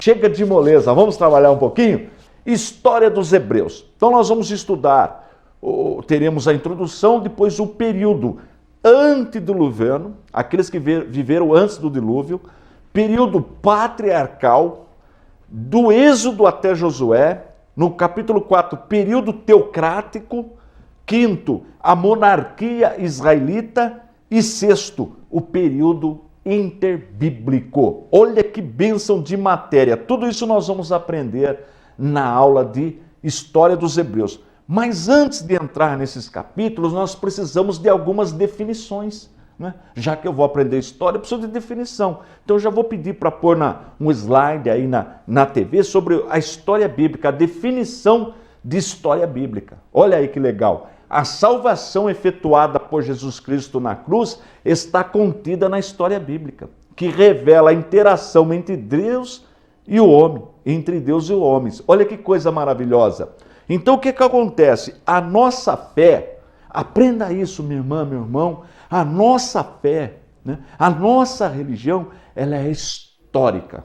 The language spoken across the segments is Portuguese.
chega de moleza, vamos trabalhar um pouquinho? História dos Hebreus. Então nós vamos estudar, teremos a introdução, depois o período antediluviano, aqueles que viveram antes do dilúvio, período patriarcal, do Êxodo até Josué, no capítulo 4, período teocrático, quinto, a monarquia israelita e sexto, o período interbíblico. Olha que bênção de matéria. Tudo isso nós vamos aprender na aula de História dos Hebreus. Mas antes de entrar nesses capítulos, nós precisamos de algumas definições, né? Já que eu vou aprender história, eu preciso de definição. Então eu já vou pedir para pôr um slide aí na TV sobre a história bíblica, a definição de história bíblica. Olha aí que legal. A salvação efetuada por Jesus Cristo na cruz está contida na história bíblica, que revela a interação entre Deus e o homem, entre Deus e os homens. Olha que coisa maravilhosa. Então o que acontece? A nossa fé, aprenda isso, minha irmã, meu irmão, a nossa fé, né? A nossa religião, ela é histórica.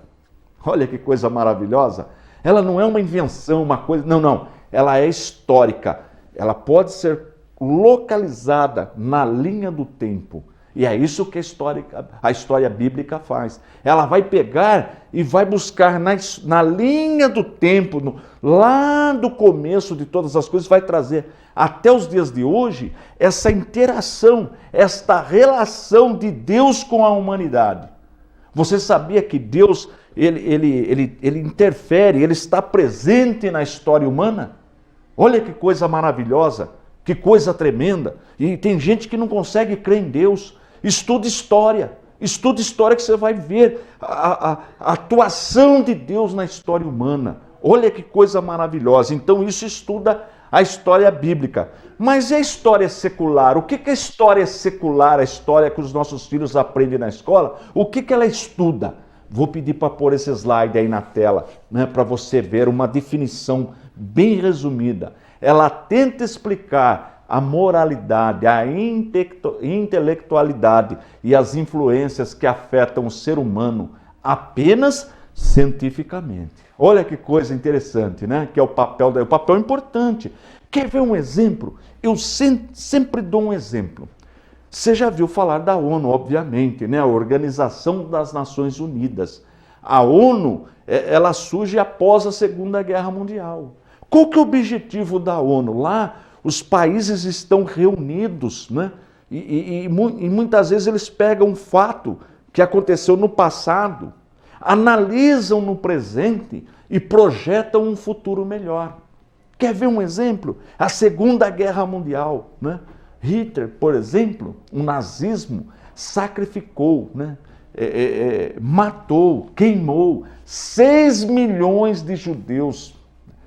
Olha que coisa maravilhosa. Ela não é uma invenção, uma coisa, não. Ela é histórica. Ela pode ser localizada na linha do tempo. E é isso que a história bíblica faz. Ela vai pegar e vai buscar na linha do tempo, lá do começo de todas as coisas, vai trazer até os dias de hoje essa interação, esta relação de Deus com a humanidade. Você sabia que Deus, ele interfere, ele está presente na história humana? Olha que coisa maravilhosa, que coisa tremenda. E tem gente que não consegue crer em Deus. Estuda história que você vai ver a atuação de Deus na história humana. Olha que coisa maravilhosa. Então isso estuda a história bíblica. Mas e a história secular? O que é a história secular, a história que os nossos filhos aprendem na escola? O que ela estuda? Vou pedir para pôr esse slide aí na tela, né, para você ver uma definição bem resumida. Ela tenta explicar a moralidade, a intelectualidade e as influências que afetam o ser humano apenas cientificamente. Olha que coisa interessante, né? Que é o papel importante. Quer ver um exemplo? Eu sempre dou um exemplo. Você já viu falar da ONU, obviamente, né? A Organização das Nações Unidas. A ONU, ela surge após a Segunda Guerra Mundial. Qual que é o objetivo da ONU? Lá, os países estão reunidos, né? E muitas vezes eles pegam um fato que aconteceu no passado, analisam no presente e projetam um futuro melhor. Quer ver um exemplo? A Segunda Guerra Mundial, né? Hitler, por exemplo, o nazismo, sacrificou, né? Matou, queimou 6 milhões de judeus,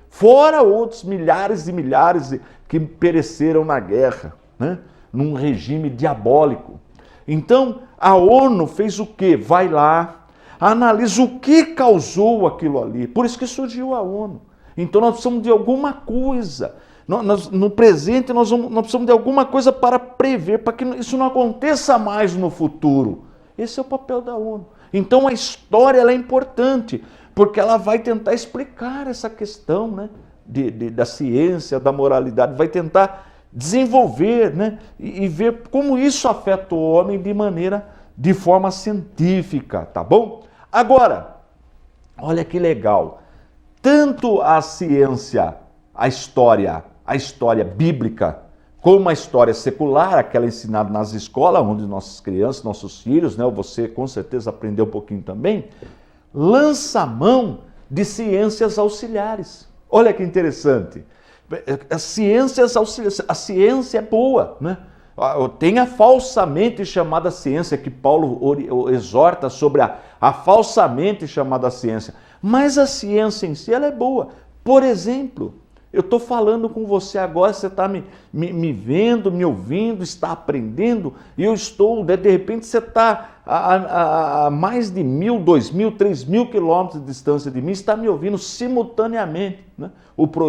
fora outros milhares e milhares que pereceram na guerra, né? Num regime diabólico. Então, a ONU fez o quê? Vai lá, analisa o que causou aquilo ali. Por isso que surgiu a ONU. Então, nós precisamos de alguma coisa. No presente, nós precisamos de alguma coisa para prever, para que isso não aconteça mais no futuro. Esse é o papel da ONU. Então, a história ela é importante, porque ela vai tentar explicar essa questão, né, da ciência, da moralidade, vai tentar desenvolver, né, e ver como isso afeta o homem de forma científica, tá bom? Agora, olha que legal, tanto a ciência, a história bíblica, como a história secular, aquela ensinada nas escolas, onde nossas crianças, nossos filhos, né, você com certeza aprendeu um pouquinho também, lança mão de ciências auxiliares. Olha que interessante. As ciências auxiliares, a ciência é boa, né? Tem a falsamente chamada ciência, que Paulo exorta sobre a falsamente chamada ciência. Mas a ciência em si, ela é boa. Por exemplo, eu estou falando com você agora, você está me vendo, me ouvindo, está aprendendo, e eu estou, de repente você está a mais de 1.000, 2.000, 3.000 quilômetros de distância de mim, está me ouvindo simultaneamente, né?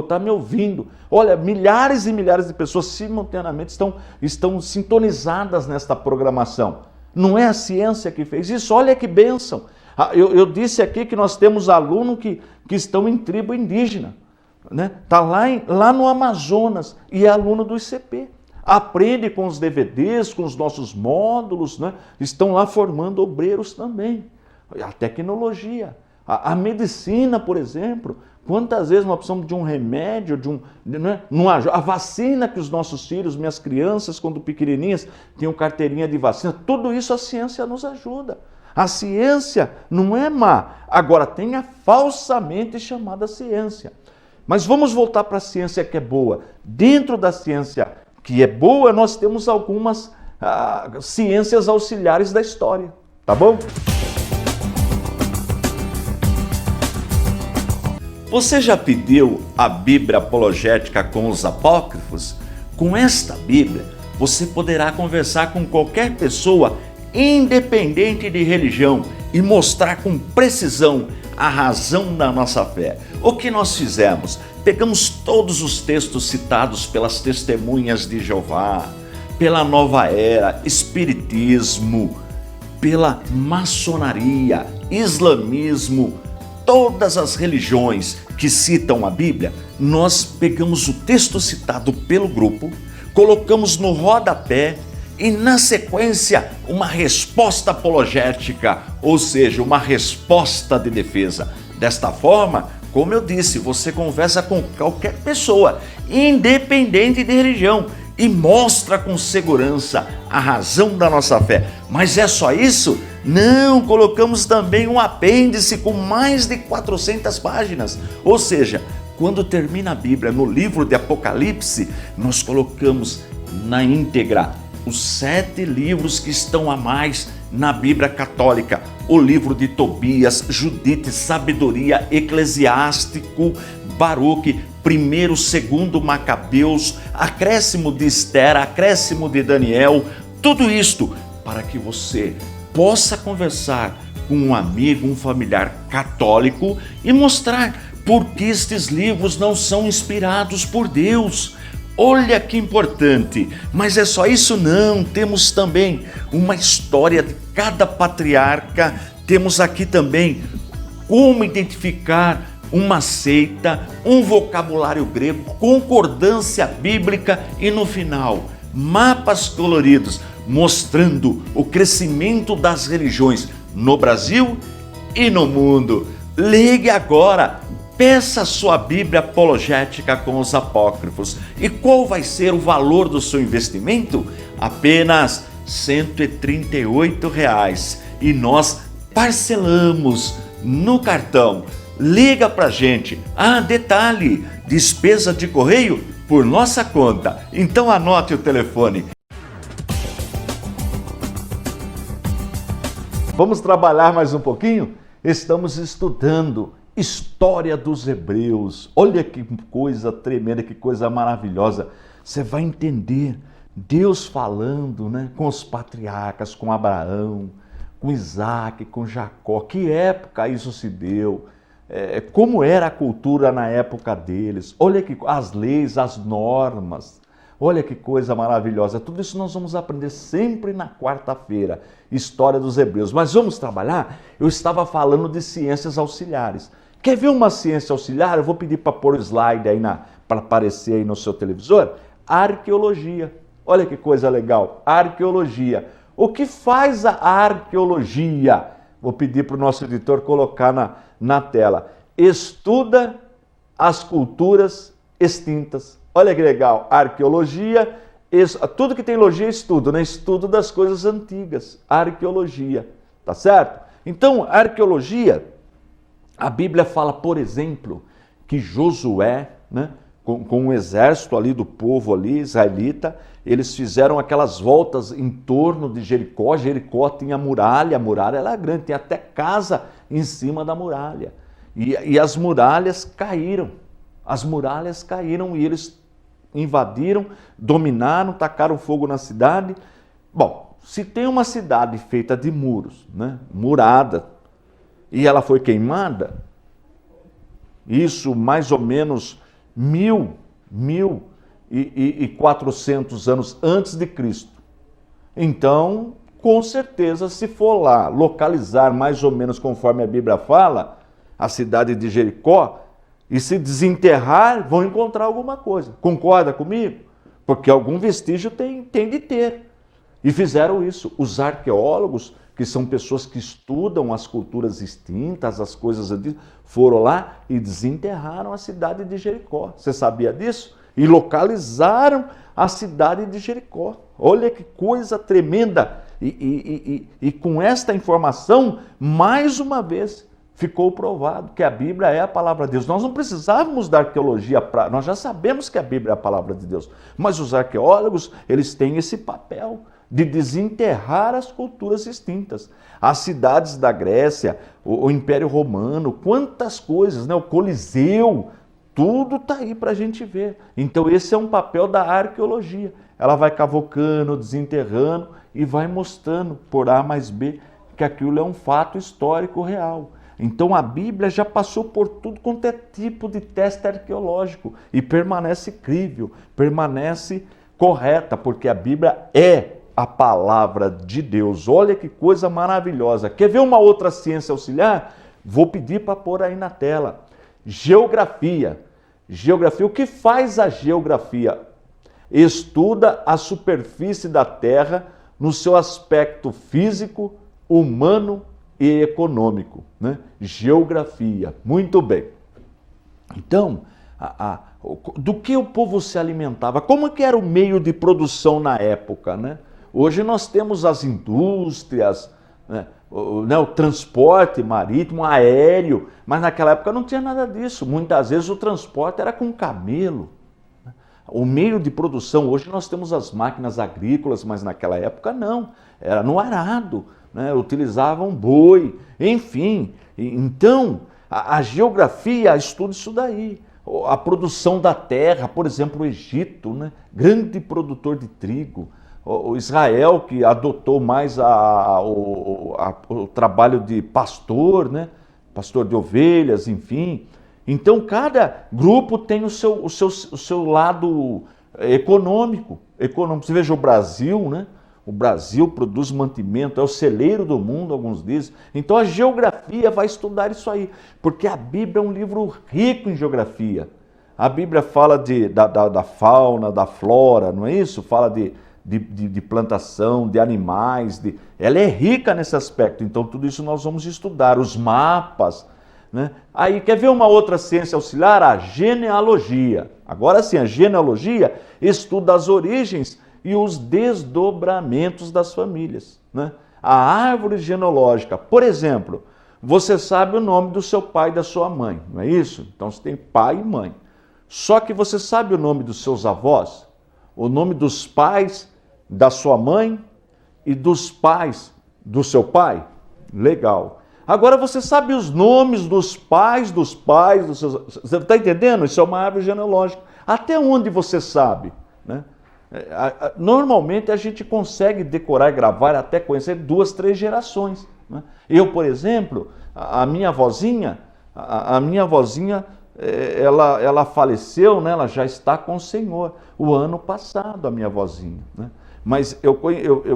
Está me ouvindo. Olha, milhares e milhares de pessoas simultaneamente estão sintonizadas nesta programação. Não é a ciência que fez isso? Olha que bênção! Eu disse aqui que nós temos alunos que estão em tribo indígena, né? Está lá no Amazonas e é aluno do ICP. Aprende com os DVDs, com os nossos módulos, né? Estão lá formando obreiros também. A tecnologia, a medicina, por exemplo. Quantas vezes nós precisamos de um remédio, né? A vacina que os nossos filhos, minhas crianças, quando pequenininhas, tinham carteirinha de vacina. Tudo isso a ciência nos ajuda. A ciência não é má. Agora, tem a falsamente chamada ciência. Mas vamos voltar para a ciência que é boa. Dentro da ciência que é boa, nós temos algumas ciências auxiliares da história, tá bom? Você já pediu a Bíblia apologética com os apócrifos? Com esta Bíblia, você poderá conversar com qualquer pessoa, independente de religião, e mostrar com precisão a razão da nossa fé. O que nós fizemos? Pegamos todos os textos citados pelas testemunhas de Jeová, pela Nova Era, Espiritismo, pela maçonaria, islamismo, todas as religiões que citam a Bíblia, nós pegamos o texto citado pelo grupo, colocamos no rodapé e, na sequência, uma resposta apologética, ou seja, uma resposta de defesa. Desta forma, como eu disse, você conversa com qualquer pessoa, independente de religião, e mostra com segurança a razão da nossa fé. Mas é só isso? Não, colocamos também um apêndice com mais de 400 páginas. Ou seja, quando termina a Bíblia no livro de Apocalipse, nós colocamos na íntegra os 7 livros que estão a mais na Bíblia católica. O livro de Tobias, Judite, Sabedoria, Eclesiástico, Baruque, 1º, 2º Macabeus, acréscimo de Esther, acréscimo de Daniel, tudo isto para que você possa conversar com um amigo, um familiar católico e mostrar por que estes livros não são inspirados por Deus. Olha que importante, mas é só isso? Não, temos também uma história de cada patriarca, temos aqui também como identificar uma seita, um vocabulário grego, concordância bíblica e no final, mapas coloridos mostrando o crescimento das religiões no Brasil e no mundo. Ligue agora! Peça sua Bíblia apologética com os apócrifos. E qual vai ser o valor do seu investimento? Apenas R$ 138. E nós parcelamos no cartão. Liga pra gente. Detalhe, despesa de correio por nossa conta. Então anote o telefone. Vamos trabalhar mais um pouquinho? Estamos estudando História dos Hebreus. Olha que coisa tremenda, que coisa maravilhosa. Você vai entender Deus falando, né, com os patriarcas, com Abraão, com Isaac, com Jacó. Que época isso se deu? Como era a cultura na época deles? Olha que as leis, as normas. Olha que coisa maravilhosa. Tudo isso nós vamos aprender sempre na quarta-feira. História dos Hebreus. Mas vamos trabalhar? Eu estava falando de ciências auxiliares. Quer ver uma ciência auxiliar? Eu vou pedir para pôr o slide aí para aparecer aí no seu televisor. Arqueologia. Olha que coisa legal. Arqueologia. O que faz a arqueologia? Vou pedir para o nosso editor colocar na tela. Estuda as culturas extintas. Olha que legal. Arqueologia, tudo que tem logia é estudo, né? Estudo das coisas antigas. Arqueologia. Tá certo? Então, arqueologia, a Bíblia fala, por exemplo, que Josué, né, com um exército ali do povo ali, israelita, eles fizeram aquelas voltas em torno de Jericó. Jericó tinha muralha, a muralha era grande, tinha até casa em cima da muralha. E as muralhas caíram. As muralhas caíram e eles invadiram, dominaram, tacaram fogo na cidade. Bom, se tem uma cidade feita de muros, né, murada, e ela foi queimada, isso mais ou menos 1400 anos antes de Cristo. Então, Com certeza, se for lá localizar mais ou menos conforme a Bíblia fala, a cidade de Jericó, e se desenterrar, vão encontrar alguma coisa. Concorda comigo? Porque algum vestígio tem de ter. E fizeram isso. Os arqueólogos, que são pessoas que estudam as culturas extintas, as coisas antigas, foram lá e desenterraram a cidade de Jericó. Você sabia disso? E localizaram a cidade de Jericó. Olha que coisa tremenda! E com esta informação, mais uma vez, ficou provado que a Bíblia é a palavra de Deus. Nós não precisávamos da arqueologia, nós já sabemos que a Bíblia é a palavra de Deus. Mas os arqueólogos, eles têm esse papel de desenterrar as culturas extintas. As cidades da Grécia, o Império Romano, quantas coisas, né? O Coliseu, tudo está aí para a gente ver. Então esse é um papel da arqueologia. Ela vai cavocando, desenterrando e vai mostrando por A mais B que aquilo é um fato histórico real. Então a Bíblia já passou por tudo quanto é tipo de teste arqueológico e permanece crível, permanece correta, porque a Bíblia é a palavra de Deus. Olha que coisa maravilhosa. Quer ver uma outra ciência auxiliar? Vou pedir para pôr aí na tela. Geografia. Geografia. O que faz a geografia? Estuda a superfície da Terra no seu aspecto físico, humano e econômico, né? Geografia. Muito bem. Então, do que o povo se alimentava? Como que era o meio de produção na época, né? Hoje nós temos as indústrias, né? O transporte marítimo, aéreo, mas naquela época não tinha nada disso. Muitas vezes o transporte era com camelo. O meio de produção, hoje nós temos as máquinas agrícolas, mas naquela época não, era no arado, né? Utilizavam boi, enfim. Então, a geografia estuda isso daí. A produção da terra, por exemplo, o Egito, né? Grande produtor de trigo. O Israel, que adotou mais o trabalho de pastor, né? Pastor de ovelhas, enfim. Então, cada grupo tem o seu lado econômico. Você veja o Brasil, né? O Brasil produz mantimento, é o celeiro do mundo, alguns dizem. Então, a geografia vai estudar isso aí, porque a Bíblia é um livro rico em geografia. A Bíblia fala da fauna, da flora, não é isso? Fala de plantação, de animais. Ela é rica nesse aspecto. Então, tudo isso nós vamos estudar. Os mapas, né? Aí, quer ver uma outra ciência auxiliar? A genealogia. Agora sim, a genealogia estuda as origens e os desdobramentos das famílias, né? A árvore genealógica, por exemplo, você sabe o nome do seu pai e da sua mãe, não é isso? Então você tem pai e mãe. Só que você sabe o nome dos seus avós? O nome dos pais da sua mãe e dos pais do seu pai? Legal. Agora você sabe os nomes dos pais dos seus... Você está entendendo? Isso é uma árvore genealógica. Até onde você sabe, né? Normalmente a gente consegue decorar e gravar, até conhecer 2, 3 gerações, né? Eu, por exemplo, a minha avózinha, ela faleceu, né? Ela já está com o Senhor. O ano passado, a minha avózinha, né? Mas eu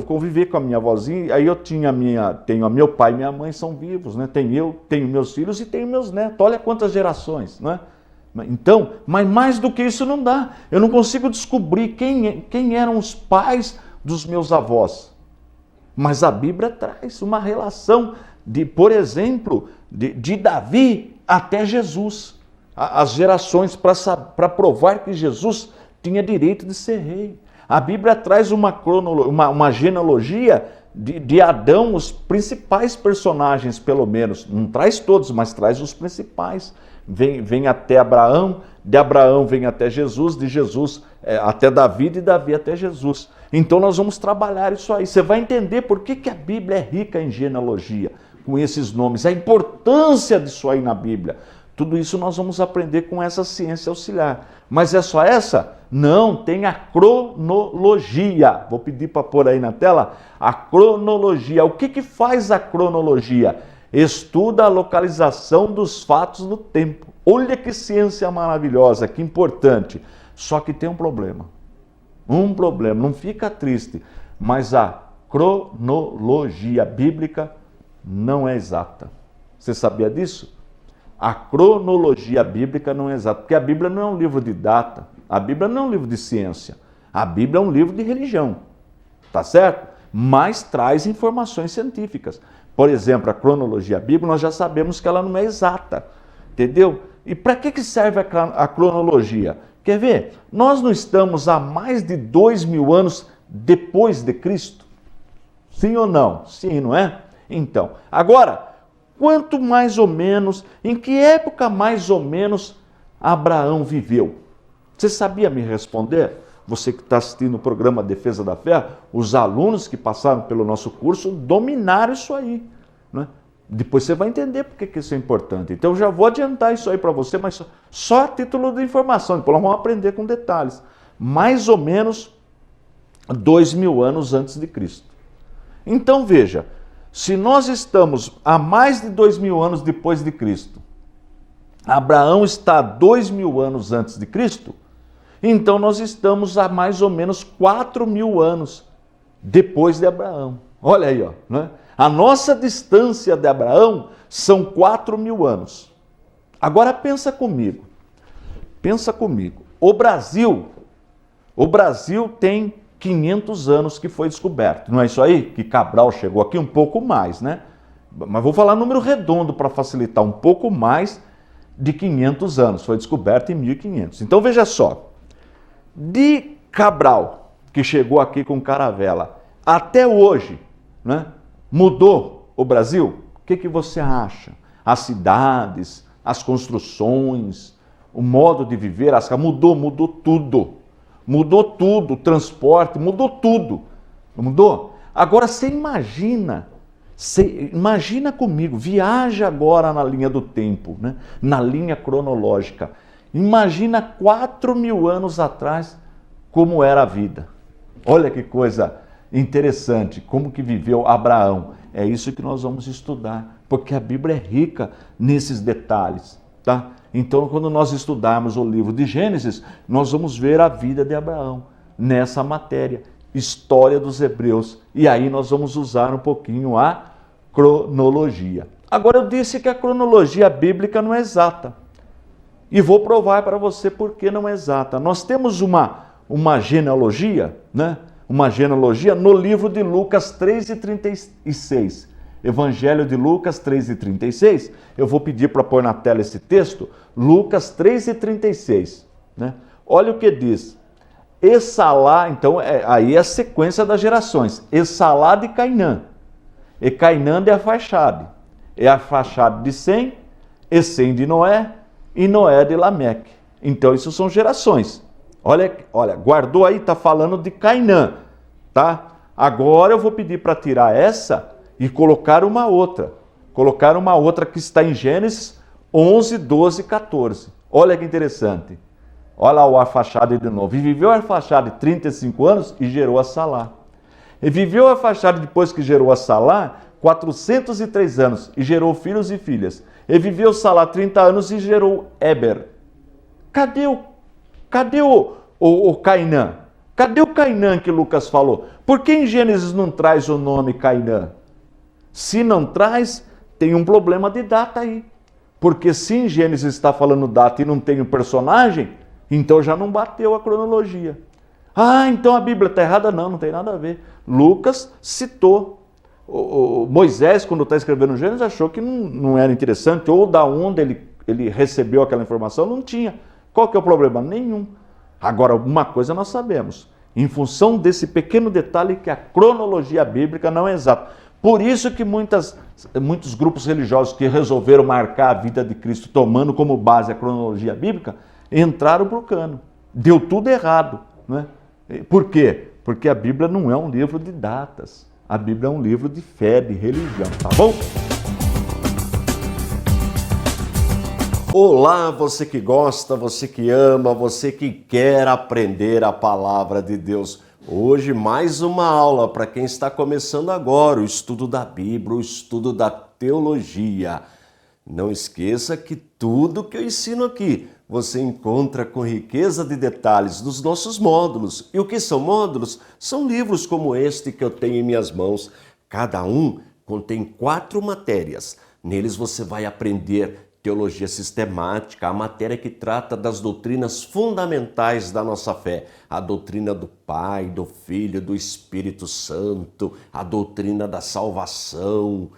convivi com a minha avózinha, aí eu tenho meu pai e minha mãe são vivos, né? Tenho meus filhos e tenho meus netos. Olha quantas gerações, né? Então, mas mais do que isso não dá. Eu não consigo descobrir quem eram os pais dos meus avós. Mas a Bíblia traz uma relação por exemplo, de Davi até Jesus. As gerações para provar que Jesus tinha direito de ser rei. A Bíblia traz uma genealogia de Adão, os principais personagens, pelo menos. Não traz todos, mas traz os principais. Vem até Abraão, de Abraão vem até Jesus, de Jesus até Davi, de Davi até Jesus. Então nós vamos trabalhar isso aí. Você vai entender por que a Bíblia é rica em genealogia, com esses nomes, a importância disso aí na Bíblia. Tudo isso nós vamos aprender com essa ciência auxiliar. Mas é só essa? Não, tem a cronologia. Vou pedir para pôr aí na tela a cronologia. O que faz a cronologia? Estuda a localização dos fatos no tempo. Olha que ciência maravilhosa, que importante. Só que tem um problema. Não fica triste, mas a cronologia bíblica não é exata. Você sabia disso? A cronologia bíblica não é exata, porque a Bíblia não é um livro de data, a Bíblia não é um livro de ciência, a Bíblia é um livro de religião, tá certo? Mas traz informações científicas. Por exemplo, a cronologia bíblica, nós já sabemos que ela não é exata, entendeu? E para que serve a cronologia? Quer ver? Nós não estamos há mais de 2000 anos depois de Cristo? Sim ou não? Sim, não é? Então, agora, quanto mais ou menos, em que época mais ou menos Abraão viveu? Você sabia me responder? Você que está assistindo o programa Defesa da Fé, os alunos que passaram pelo nosso curso dominaram isso aí, né? Depois você vai entender por que isso é importante. Então eu já vou adiantar isso aí para você, mas só a título de informação, depois nós vamos aprender com detalhes. Mais ou menos 2000 anos antes de Cristo. Então veja, se nós estamos há mais de 2000 anos depois de Cristo, Abraão está 2000 anos antes de Cristo, então nós estamos há mais ou menos 4000 anos depois de Abraão. Olha aí, ó, né? A nossa distância de Abraão são 4000 anos. Agora pensa comigo. O Brasil tem 500 anos que foi descoberto. Não é isso aí? Que Cabral chegou aqui um pouco mais, né? Mas vou falar número redondo para facilitar, um pouco mais de 500 anos. Foi descoberto em 1500. Então veja só. De Cabral, que chegou aqui com caravela, até hoje, né? Mudou o Brasil? O que você acha? As cidades, as construções, o modo de viver, mudou tudo. Mudou tudo, o transporte, mudou tudo. Mudou? Agora você imagina comigo, viaja agora na linha do tempo, né? Na linha cronológica. Imagina 4000 anos atrás como era a vida. Olha que coisa interessante, como que viveu Abraão. É isso que nós vamos estudar, porque a Bíblia é rica nesses detalhes, tá? Então, quando nós estudarmos o livro de Gênesis, nós vamos ver a vida de Abraão nessa matéria, história dos hebreus, e aí nós vamos usar um pouquinho a cronologia. Agora, eu disse que a cronologia bíblica não é exata, e vou provar para você por que não é exata. Nós temos uma genealogia, né? Uma genealogia no livro de Lucas 3:36. Evangelho de Lucas 3:36. Eu vou pedir para pôr na tela esse texto. Lucas 3:36. Né? Olha o que diz. Essalá, então, aí é a sequência das gerações. Essalá de Cainã. E Cainã de Arfaxade. E Arfaxade de Sem. E Sem de Noé. E Noé de Lameque. Então, isso são gerações. Olha, guardou aí, está falando de Cainã, tá? Agora eu vou pedir para tirar essa e colocar uma outra. Colocar uma outra que está em Gênesis 11, 12, 14. Olha que interessante. Olha lá o Arfaxade de novo. E viveu Arfaxade 35 anos e gerou a Salá. E viveu Arfaxade depois que gerou a Salá 403 anos e gerou filhos e filhas. E viveu Salá 30 anos e gerou Éber. Cadê o Cainã? Cadê o Cainã que Lucas falou? Por que em Gênesis não traz o nome Cainã? Se não traz, tem um problema de data aí. Porque se em Gênesis está falando data e não tem o personagem, então já não bateu a cronologia. Ah, então a Bíblia está errada? Não, não tem nada a ver. Lucas citou. O Moisés, quando está escrevendo Gênesis, achou que não era interessante, ou da onde ele recebeu aquela informação, não tinha. Qual que é o problema? Nenhum. Agora, uma coisa nós sabemos, em função desse pequeno detalhe que a cronologia bíblica não é exata. Por isso que muitos grupos religiosos que resolveram marcar a vida de Cristo tomando como base a cronologia bíblica, entraram pro cano. Deu tudo errado. Né? Por quê? Porque a Bíblia não é um livro de datas. A Bíblia é um livro de fé, de religião, tá bom? Olá, você que gosta, você que ama, você que quer aprender a palavra de Deus. Hoje mais uma aula para quem está começando agora, o estudo da Bíblia, o estudo da teologia. Não esqueça que tudo que eu ensino aqui você encontra com riqueza de detalhes dos nossos módulos. E o que são módulos? São livros como este que eu tenho em minhas mãos. Cada um contém 4 matérias. Neles você vai aprender teologia sistemática, a matéria que trata das doutrinas fundamentais da nossa fé. A doutrina do Pai, do Filho, do Espírito Santo, a doutrina da salvação.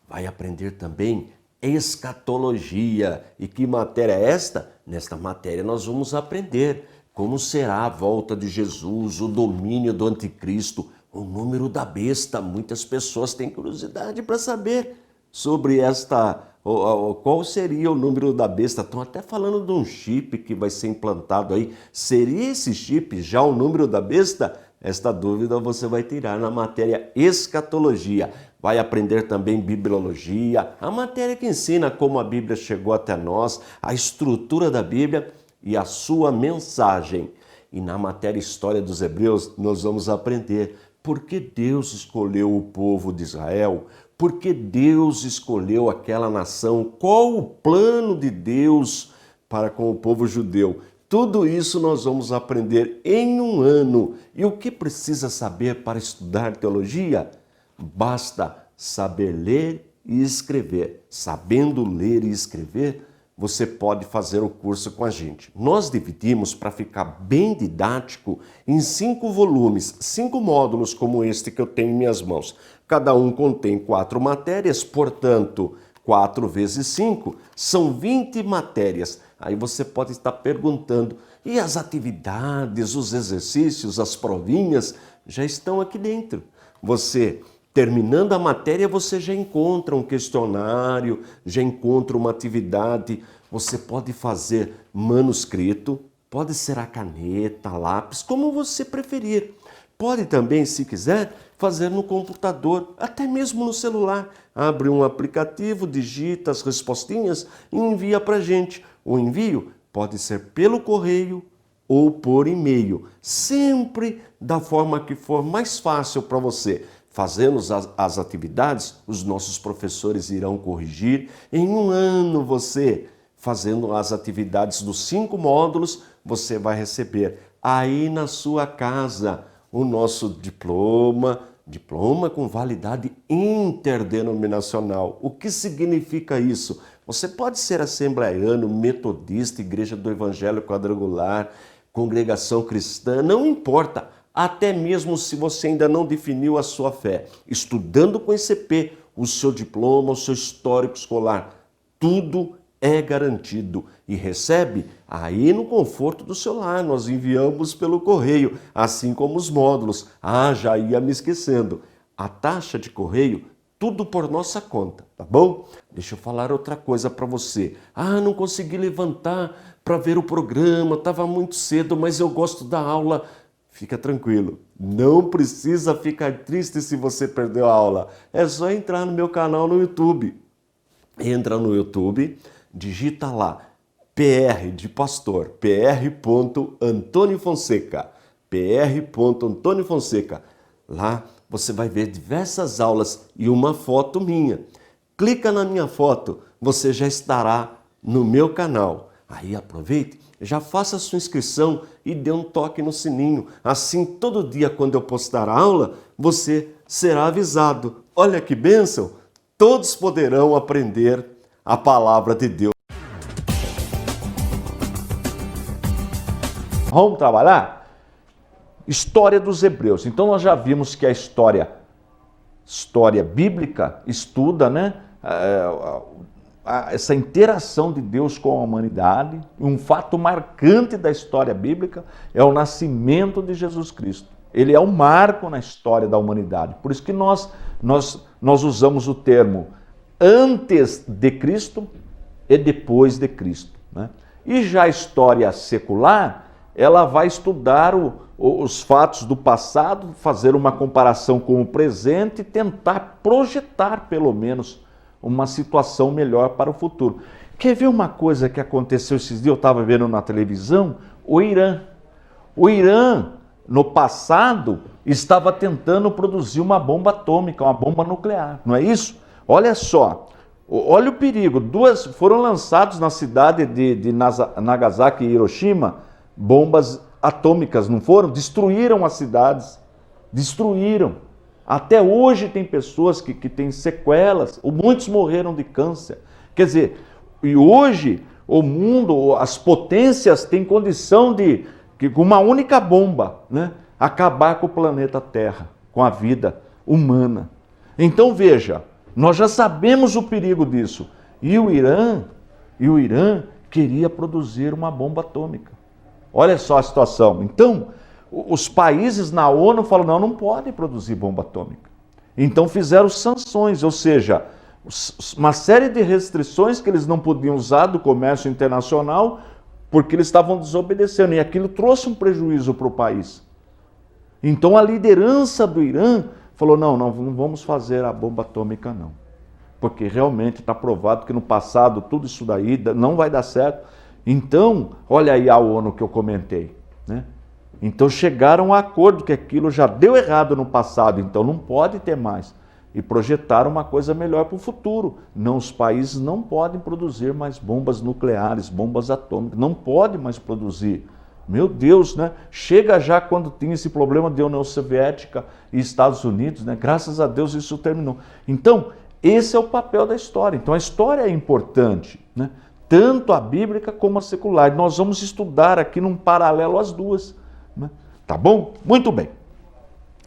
Vai aprender também escatologia. E que matéria é esta? Nesta matéria nós vamos aprender como será a volta de Jesus, o domínio do anticristo, o número da besta. Muitas pessoas têm curiosidade para saber sobre qual seria o número da besta. Estão até falando de um chip que vai ser implantado aí. Seria esse chip já o número da besta? Esta dúvida você vai tirar na matéria escatologia. Vai aprender também bibliologia, a matéria que ensina como a Bíblia chegou até nós, a estrutura da Bíblia e a sua mensagem. E na matéria História dos Hebreus, nós vamos aprender por que Deus escolheu o povo de Israel, por que Deus escolheu aquela nação, qual o plano de Deus para com o povo judeu. Tudo isso nós vamos aprender em um ano. E o que precisa saber para estudar teologia? Basta saber ler e escrever. Sabendo ler e escrever, você pode fazer o curso com a gente. Nós dividimos, para ficar bem didático, em 5 volumes, 5 módulos como este que eu tenho em minhas mãos. Cada um contém 4 matérias, portanto, 4 vezes 5 são 20 matérias. Aí você pode estar perguntando, e as atividades, os exercícios, as provinhas já estão aqui dentro. Você, terminando a matéria, você já encontra um questionário, já encontra uma atividade. Você pode fazer manuscrito, pode ser a caneta, lápis, como você preferir. Pode também, se quiser, fazer no computador, até mesmo no celular. Abre um aplicativo, digita as respostinhas e envia para a gente. O envio pode ser pelo correio ou por e-mail, sempre da forma que for mais fácil para você. Fazendo as atividades, os nossos professores irão corrigir. Em um ano, você fazendo as atividades dos 5 módulos, você vai receber aí na sua casa o nosso diploma com validade interdenominacional. O que significa isso? Você pode ser assembleiano, metodista, igreja do Evangelho Quadrangular, congregação cristã, não importa. Até mesmo se você ainda não definiu a sua fé, estudando com ICP, o seu diploma, o seu histórico escolar, tudo é garantido e recebe aí no conforto do seu lar. Nós enviamos pelo correio, assim como os módulos. Já ia me esquecendo. A taxa de correio, tudo por nossa conta, tá bom? Deixa eu falar outra coisa para você. Não consegui levantar para ver o programa, estava muito cedo, mas eu gosto da aula. Fica tranquilo, não precisa ficar triste se você perdeu a aula. É só entrar no meu canal no YouTube. Entra no YouTube, digita lá, PR de pastor, pr.Antônio Fonseca, pr.Antônio Fonseca. Lá você vai ver diversas aulas e uma foto minha. Clica na minha foto, você já estará no meu canal. Aí aproveite, já faça a sua inscrição e dê um toque no sininho. Assim, todo dia quando eu postar a aula, você será avisado. Olha que bênção! Todos poderão aprender a palavra de Deus. Vamos trabalhar? História dos Hebreus. Então nós já vimos que a história bíblica estuda, né? Essa interação de Deus com a humanidade. Um fato marcante da história bíblica é o nascimento de Jesus Cristo. Ele é um marco na história da humanidade. Por isso que nós usamos o termo antes de Cristo e depois de Cristo, né? E já a história secular, ela vai estudar os fatos do passado, fazer uma comparação com o presente e tentar projetar, pelo menos, uma situação melhor para o futuro. Quer ver uma coisa que aconteceu esses dias? Eu estava vendo na televisão, o Irã. O Irã, no passado, estava tentando produzir uma bomba atômica, uma bomba nuclear, não é isso? Olha só, Olha o perigo. Foram lançados na cidade de Nagasaki e Hiroshima bombas atômicas, não foram? Destruíram as cidades. Destruíram. Até hoje tem pessoas que têm sequelas. Muitos morreram de câncer. Quer dizer, e hoje o mundo, as potências têm condição de, com uma única bomba, né, acabar com o planeta Terra, com a vida humana. Então veja, nós já sabemos o perigo disso. E o Irã queria produzir uma bomba atômica. Olha só a situação. Então, os países na ONU falam, não pode produzir bomba atômica. Então fizeram sanções, ou seja, uma série de restrições que eles não podiam usar do comércio internacional porque eles estavam desobedecendo. E aquilo trouxe um prejuízo para o país. Então a liderança do Irã falou, não vamos fazer a bomba atômica não. Porque realmente está provado que no passado tudo isso daí não vai dar certo. Então, olha aí a ONU que eu comentei, né? Então chegaram a um acordo que aquilo já deu errado no passado, então não pode ter mais. E projetaram uma coisa melhor para o futuro. Não, os países não podem produzir mais bombas nucleares, bombas atômicas, não pode mais produzir. Meu Deus, né? Chega já quando tinha esse problema de União Soviética e Estados Unidos, né? Graças a Deus isso terminou. Então, esse é o papel da história. Então a história é importante, né? Tanto a bíblica como a secular. Nós vamos estudar aqui num paralelo as duas, né? Tá bom? Muito bem.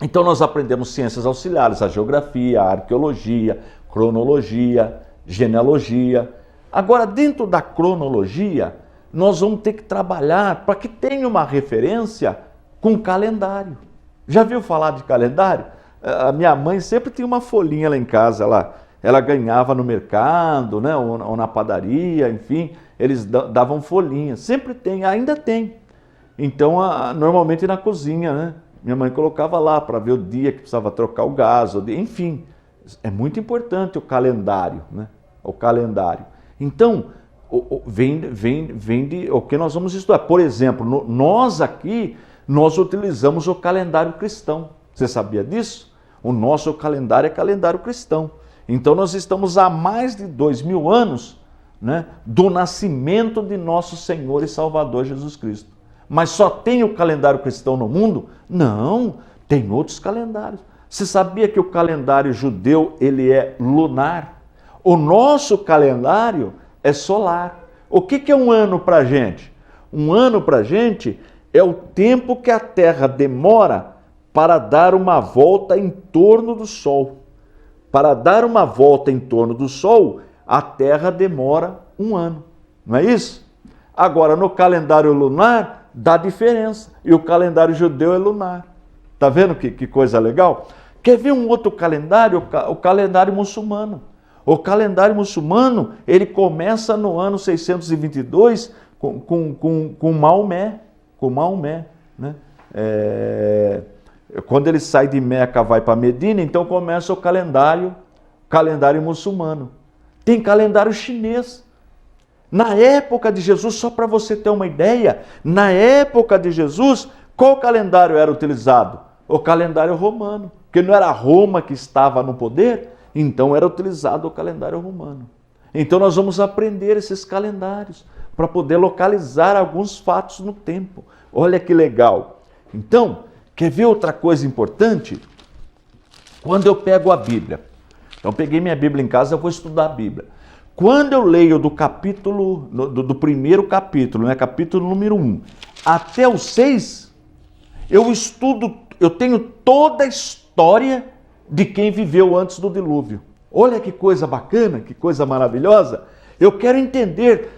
Então nós aprendemos ciências auxiliares, a geografia, a arqueologia, cronologia, genealogia. Agora, dentro da cronologia, nós vamos ter que trabalhar para que tenha uma referência com calendário. Já viu falar de calendário? A minha mãe sempre tinha uma folhinha lá em casa, ela ganhava no mercado, né, ou na padaria, enfim, eles davam folhinhas. Sempre tem, ainda tem. Então, normalmente na cozinha, né? Minha mãe colocava lá para ver o dia que precisava trocar o gás, enfim. É muito importante o calendário, né? O calendário. Então, vem de o que nós vamos estudar. Por exemplo, nós aqui, nós utilizamos o calendário cristão. Você sabia disso? O nosso calendário é calendário cristão. Então nós estamos há mais de 2000 anos, né, do nascimento de nosso Senhor e Salvador Jesus Cristo. Mas só tem o calendário cristão no mundo? Não, tem outros calendários. Você sabia que o calendário judeu ele é lunar? O nosso calendário é solar. O que é um ano para a gente? Um ano para a gente é o tempo que a Terra demora para dar uma volta em torno do Sol. Para dar uma volta em torno do Sol, a Terra demora um ano. Não é isso? Agora, no calendário lunar, dá diferença. E o calendário judeu é lunar. Está vendo que coisa legal? Quer ver um outro calendário? O calendário muçulmano. O calendário muçulmano, ele começa no ano 622 com Maomé. Com Maomé, né? Quando ele sai de Meca, vai para Medina, então começa o calendário muçulmano. Tem calendário chinês. Na época de Jesus, só para você ter uma ideia, na época de Jesus, qual calendário era utilizado? O calendário romano. Porque não era Roma que estava no poder, então era utilizado o calendário romano. Então nós vamos aprender esses calendários para poder localizar alguns fatos no tempo. Olha que legal. Então, quer ver outra coisa importante? Quando eu pego a Bíblia, então peguei minha Bíblia em casa, eu vou estudar a Bíblia. Quando eu leio do primeiro capítulo, né, capítulo número 1, até o 6, eu tenho toda a história de quem viveu antes do dilúvio. Olha que coisa bacana, que coisa maravilhosa. Eu quero entender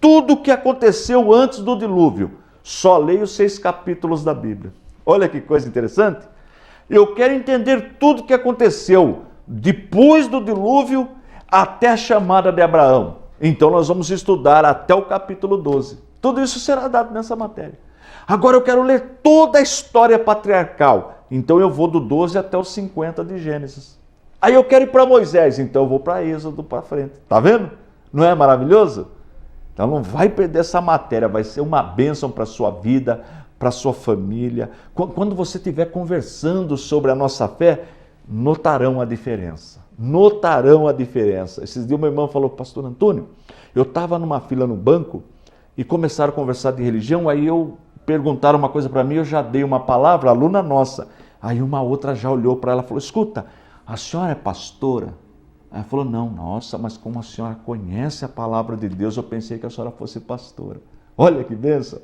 tudo o que aconteceu antes do dilúvio. Só leio 6 capítulos da Bíblia. Olha que coisa interessante. Eu quero entender tudo o que aconteceu depois do dilúvio até a chamada de Abraão. Então nós vamos estudar até o capítulo 12. Tudo isso será dado nessa matéria. Agora eu quero ler toda a história patriarcal. Então eu vou do 12 até os 50 de Gênesis. Aí eu quero ir para Moisés, então eu vou para Êxodo para frente. Tá vendo? Não é maravilhoso? Então não vai perder essa matéria, vai ser uma bênção para a sua vida, para a sua família. Quando você estiver conversando sobre a nossa fé, notarão a diferença. notarão a diferença. Esses dias meu irmão falou, pastor Antônio, eu estava numa fila no banco e começaram a conversar de religião, aí perguntaram uma coisa para mim, eu já dei uma palavra, aluna nossa. Aí uma outra já olhou para ela e falou, escuta, a senhora é pastora? Aí ela falou, não, nossa, mas como a senhora conhece a palavra de Deus, eu pensei que a senhora fosse pastora. Olha que bênção!